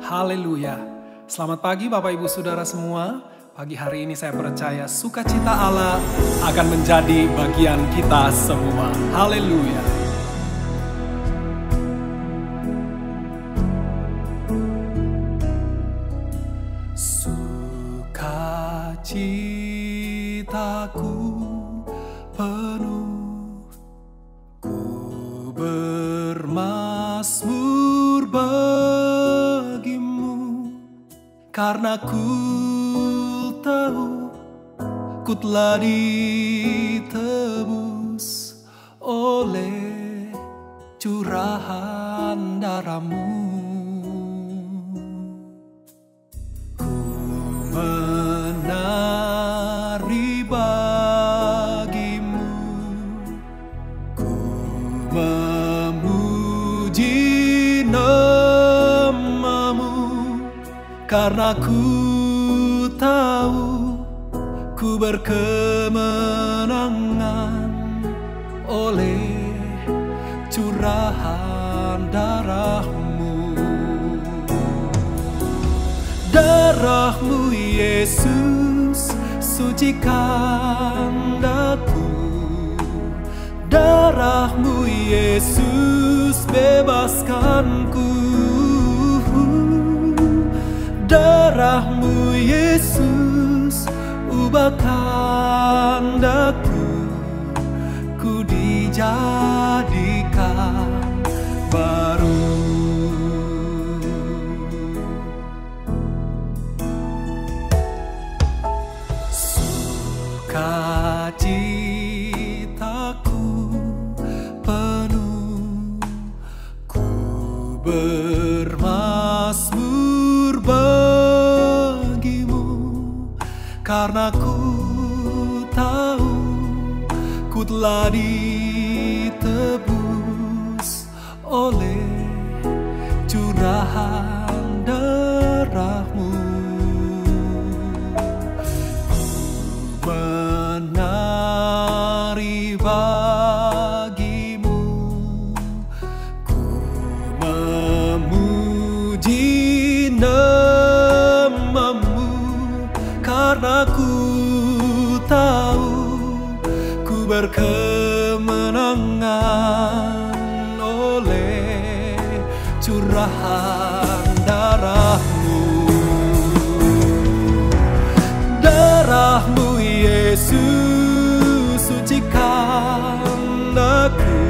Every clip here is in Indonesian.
Haleluya. Selamat pagi Bapak Ibu Saudara semua. Pagi hari ini saya percaya sukacita Allah akan menjadi bagian kita semua. Haleluya. Sukacitaku penuh, ku bermazmur karena ku tahu ku telah ditebus oleh curahan darah-Mu. Ku menari bagi-Mu, ku memuji karena ku tahu ku berkemenangan oleh curahan darah-Mu. Darah-Mu Yesus sucikan daku, darah-Mu Yesus bebaskanku. Darah-Mu Yesus ubahkan daku, ku dijadikan baru. Sukacitaku penuh, ku bermazmur bagi-Mu, karena ku tahu ku telah ditebus oleh curahan darah-Mu. Ku menari bagi-Mu, ku memuji nama-Mu, karena ku tahu ku berkemenangan oleh curahan darah-Mu. Darah-Mu Yesus sucikan aku,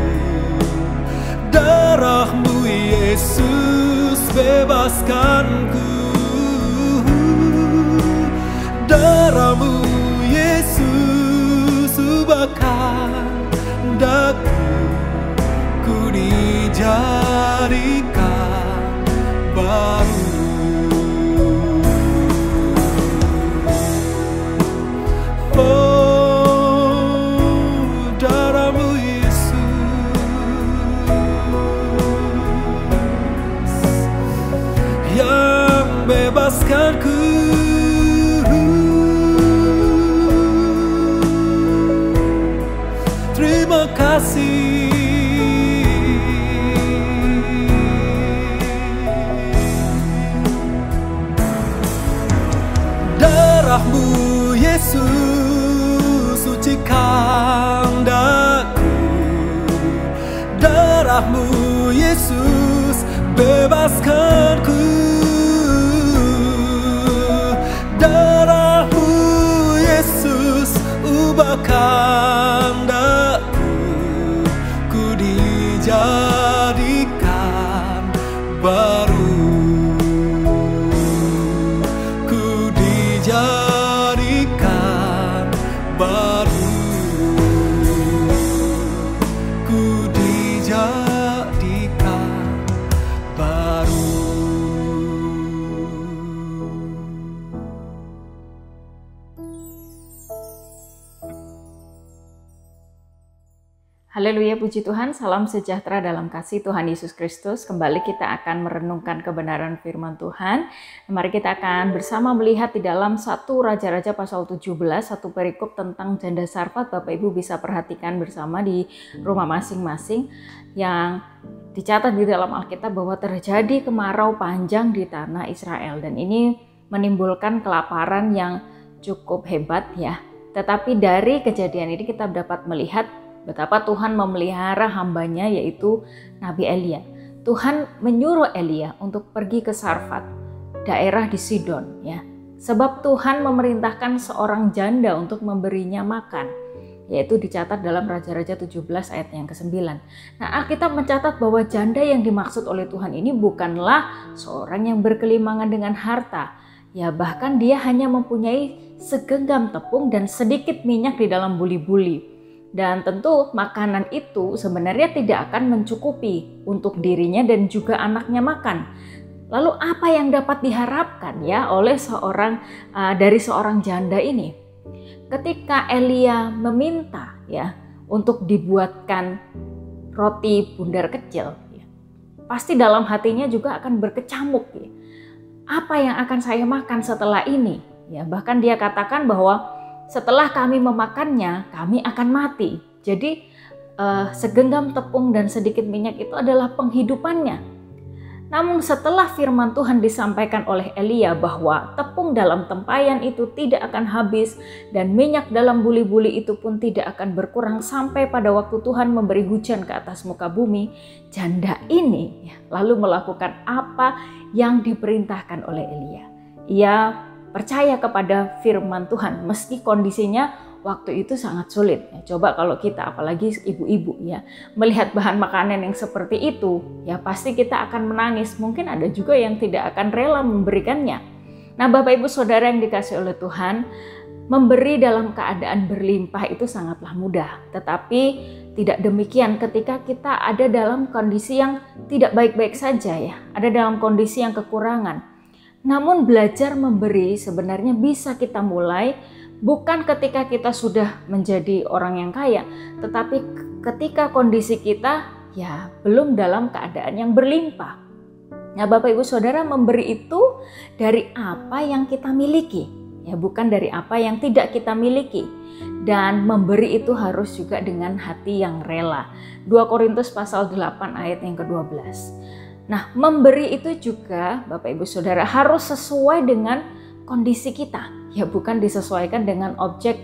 darah-Mu Yesus bebaskanku. Darah-Mu Yesus ubahkan daku, ku dijadikan baru. Oh, darah-Mu Yesus yang bebaskanku. Terima kasih. Darah-Mu Yesus sucikan daku, darah-Mu Yesus bebaskanku. Darah-Mu Yesus ubahkan daku, ku dijadikan baru. Ku dijadikan baru, ku dijadikan baru. Haleluya, puji Tuhan, salam sejahtera dalam kasih Tuhan Yesus Kristus. Kembali kita akan merenungkan kebenaran firman Tuhan. Mari kita akan bersama melihat di dalam 1 Raja-Raja pasal 17, satu perikop tentang janda Sarfat. Bapak Ibu bisa perhatikan bersama di rumah masing-masing yang dicatat di dalam Alkitab bahwa terjadi kemarau panjang di tanah Israel. Dan ini menimbulkan kelaparan yang cukup hebat ya. Tetapi dari kejadian ini kita dapat melihat betapa Tuhan memelihara hambanya yaitu Nabi Elia. Tuhan menyuruh Elia untuk pergi ke Sarfat, daerah di Sidon ya. Sebab Tuhan memerintahkan seorang janda untuk memberinya makan, yaitu dicatat dalam Raja-Raja 17 ayat yang ke-9. Nah, Alkitab mencatat bahwa janda yang dimaksud oleh Tuhan ini bukanlah seorang yang berkelimangan dengan harta. Ya, bahkan dia hanya mempunyai segenggam tepung dan sedikit minyak di dalam buli-buli. Dan tentu makanan itu sebenarnya tidak akan mencukupi untuk dirinya dan juga anaknya makan. Lalu apa yang dapat diharapkan ya oleh dari seorang janda ini? Ketika Elia meminta ya untuk dibuatkan roti bundar kecil, ya, pasti dalam hatinya juga akan berkecamuk. Ya. Apa yang akan saya makan setelah ini? Ya, bahkan dia katakan bahwa setelah kami memakannya, kami akan mati. Jadi segenggam tepung dan sedikit minyak itu adalah penghidupannya. Namun setelah firman Tuhan disampaikan oleh Elia bahwa tepung dalam tempayan itu tidak akan habis dan minyak dalam buli-buli itu pun tidak akan berkurang sampai pada waktu Tuhan memberi hujan ke atas muka bumi, janda ini lalu melakukan apa yang diperintahkan oleh Elia. Ia percaya kepada firman Tuhan meski kondisinya waktu itu sangat sulit. Ya, coba kalau kita apalagi ibu-ibu ya melihat bahan makanan yang seperti itu ya pasti kita akan menangis. Mungkin ada juga yang tidak akan rela memberikannya. Nah, Bapak Ibu Saudara yang dikasihi oleh Tuhan, memberi dalam keadaan berlimpah itu sangatlah mudah. Tetapi tidak demikian ketika kita ada dalam kondisi yang tidak baik-baik saja ya, ada dalam kondisi yang kekurangan. Namun belajar memberi sebenarnya bisa kita mulai bukan ketika kita sudah menjadi orang yang kaya, tetapi ketika kondisi kita ya belum dalam keadaan yang berlimpah. Nah, Bapak Ibu Saudara, memberi itu dari apa yang kita miliki, ya bukan dari apa yang tidak kita miliki. Dan memberi itu harus juga dengan hati yang rela. 2 Korintus pasal 8 ayat yang ke-12. Nah, memberi itu juga Bapak Ibu Saudara harus sesuai dengan kondisi kita. Ya bukan disesuaikan dengan objek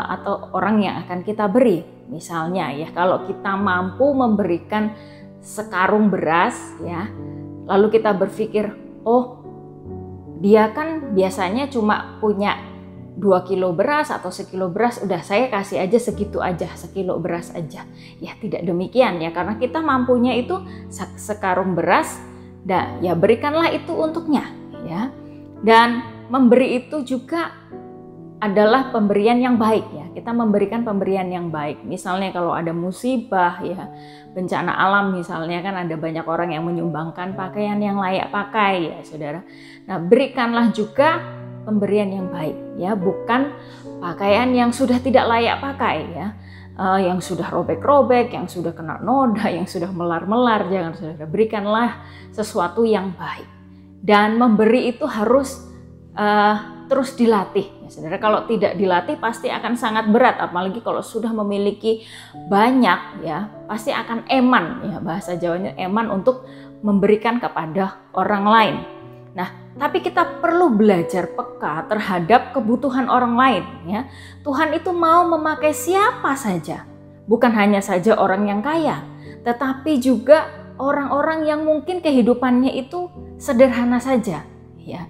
atau orang yang akan kita beri. Misalnya ya kalau kita mampu memberikan sekarung beras ya, lalu kita berpikir, oh dia kan biasanya cuma punya 2 kilo beras atau sekilo beras, udah saya kasih aja segitu aja, sekilo beras aja. Ya tidak demikian ya, karena kita mampunya itu sekarung beras, dan ya berikanlah itu untuknya ya. Dan memberi itu juga adalah pemberian yang baik ya. Kita memberikan pemberian yang baik. Misalnya kalau ada musibah ya, bencana alam misalnya kan ada banyak orang yang menyumbangkan pakaian yang layak pakai ya Saudara. Nah, berikanlah juga pemberian yang baik ya, bukan pakaian yang sudah tidak layak pakai ya, yang sudah robek-robek, yang sudah kena noda, yang sudah melar-melar. Jangan Saudara, berikanlah sesuatu yang baik. Dan memberi itu harus terus dilatih ya Saudara. Kalau tidak dilatih pasti akan sangat berat, apalagi kalau sudah memiliki banyak ya, pasti akan eman ya, bahasa Jawanya eman untuk memberikan kepada orang lain. Nah, tapi kita perlu belajar peka terhadap kebutuhan orang lain ya. Tuhan itu mau memakai siapa saja, bukan hanya saja orang yang kaya, tetapi juga orang-orang yang mungkin kehidupannya itu sederhana saja ya.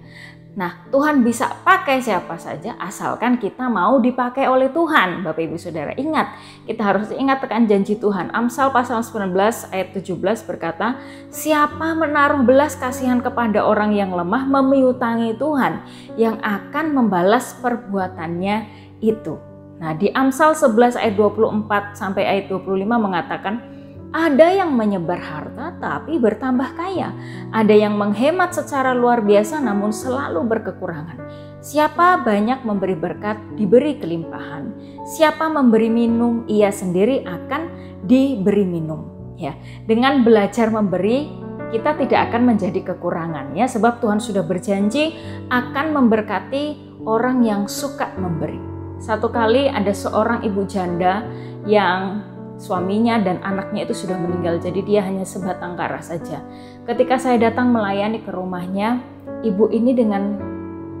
Nah, Tuhan bisa pakai siapa saja asalkan kita mau dipakai oleh Tuhan. Bapak Ibu Saudara, ingat, kita harus ingat tekan janji Tuhan. Amsal pasal 19 ayat 17 berkata, siapa menaruh belas kasihan kepada orang yang lemah memiutangi Tuhan yang akan membalas perbuatannya itu. Nah, di Amsal 11 ayat 24 sampai ayat 25 mengatakan, ada yang menyebar harta tapi bertambah kaya. Ada yang menghemat secara luar biasa namun selalu berkekurangan. Siapa banyak memberi berkat, diberi kelimpahan. Siapa memberi minum, ia sendiri akan diberi minum. Ya, dengan belajar memberi, kita tidak akan menjadi kekurangan, ya, sebab Tuhan sudah berjanji akan memberkati orang yang suka memberi. Satu kali ada seorang ibu janda yang suaminya dan anaknya itu sudah meninggal, jadi dia hanya sebatang kara saja. Ketika saya datang melayani ke rumahnya, ibu ini dengan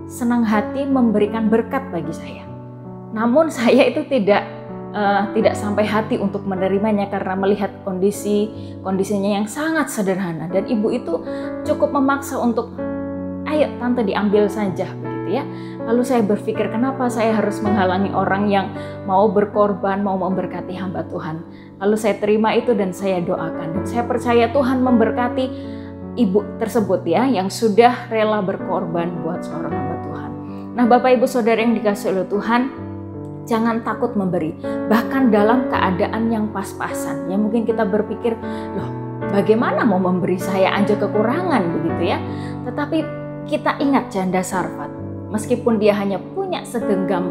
senang hati memberikan berkat bagi saya. Namun saya itu tidak sampai hati untuk menerimanya karena melihat kondisinya yang sangat sederhana, dan ibu itu cukup memaksa untuk ayo tante diambil saja begitu ya. Lalu saya berpikir, kenapa saya harus menghalangi orang yang mau berkorban, mau memberkati hamba Tuhan. Lalu saya terima itu dan saya doakan, dan saya percaya Tuhan memberkati ibu tersebut ya, yang sudah rela berkorban buat seorang hamba Tuhan. Nah, Bapak Ibu Saudara yang dikasihi oleh Tuhan, jangan takut memberi, bahkan dalam keadaan yang pas-pasan. Ya, mungkin kita berpikir, loh bagaimana mau memberi, saya aja kekurangan begitu ya. Tetapi kita ingat janda Sarfat, meskipun dia hanya punya segenggam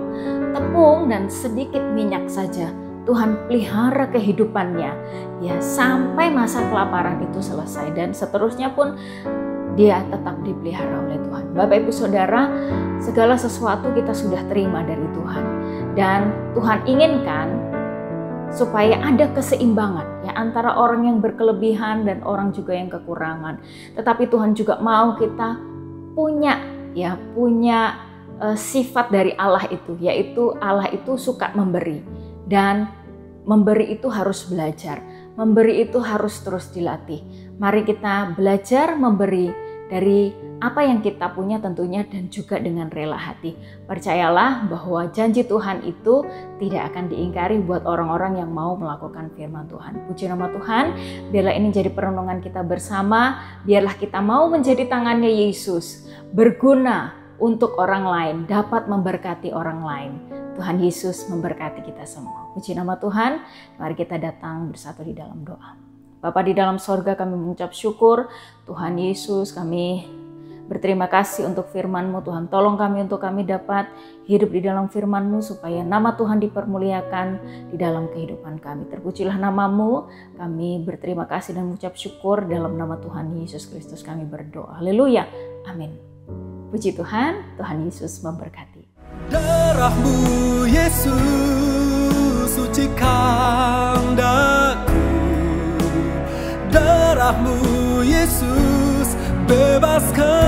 tepung dan sedikit minyak saja, Tuhan pelihara kehidupannya ya sampai masa kelaparan itu selesai, dan seterusnya pun dia tetap dipelihara oleh Tuhan. Bapak Ibu Saudara, segala sesuatu kita sudah terima dari Tuhan, dan Tuhan inginkan supaya ada keseimbangan ya antara orang yang berkelebihan dan orang juga yang kekurangan. Tetapi Tuhan juga mau kita punya sifat dari Allah itu, yaitu Allah itu suka memberi, dan memberi itu harus belajar, memberi itu harus terus dilatih. Mari kita belajar memberi dari apa yang kita punya tentunya, dan juga dengan rela hati. Percayalah bahwa janji Tuhan itu tidak akan diingkari buat orang-orang yang mau melakukan firman Tuhan. Puji nama Tuhan, biarlah ini jadi perenungan kita bersama, biarlah kita mau menjadi tangannya Yesus, berguna untuk orang lain, dapat memberkati orang lain. Tuhan Yesus memberkati kita semua. Puji nama Tuhan, mari kita datang bersatu di dalam doa. Bapa di dalam sorga, kami mengucap syukur. Tuhan Yesus, kami berterima kasih untuk firman-Mu. Tuhan, tolong kami untuk kami dapat hidup di dalam firman-Mu, supaya nama Tuhan dipermuliakan di dalam kehidupan kami. Terpujilah nama-Mu, kami berterima kasih dan mengucap syukur. Dalam nama Tuhan Yesus Kristus kami berdoa. Haleluya, amin. Puji Tuhan, Tuhan Yesus memberkati. Darah-Mu Yesus sucikan daku, darah-Mu Yesus bebaskan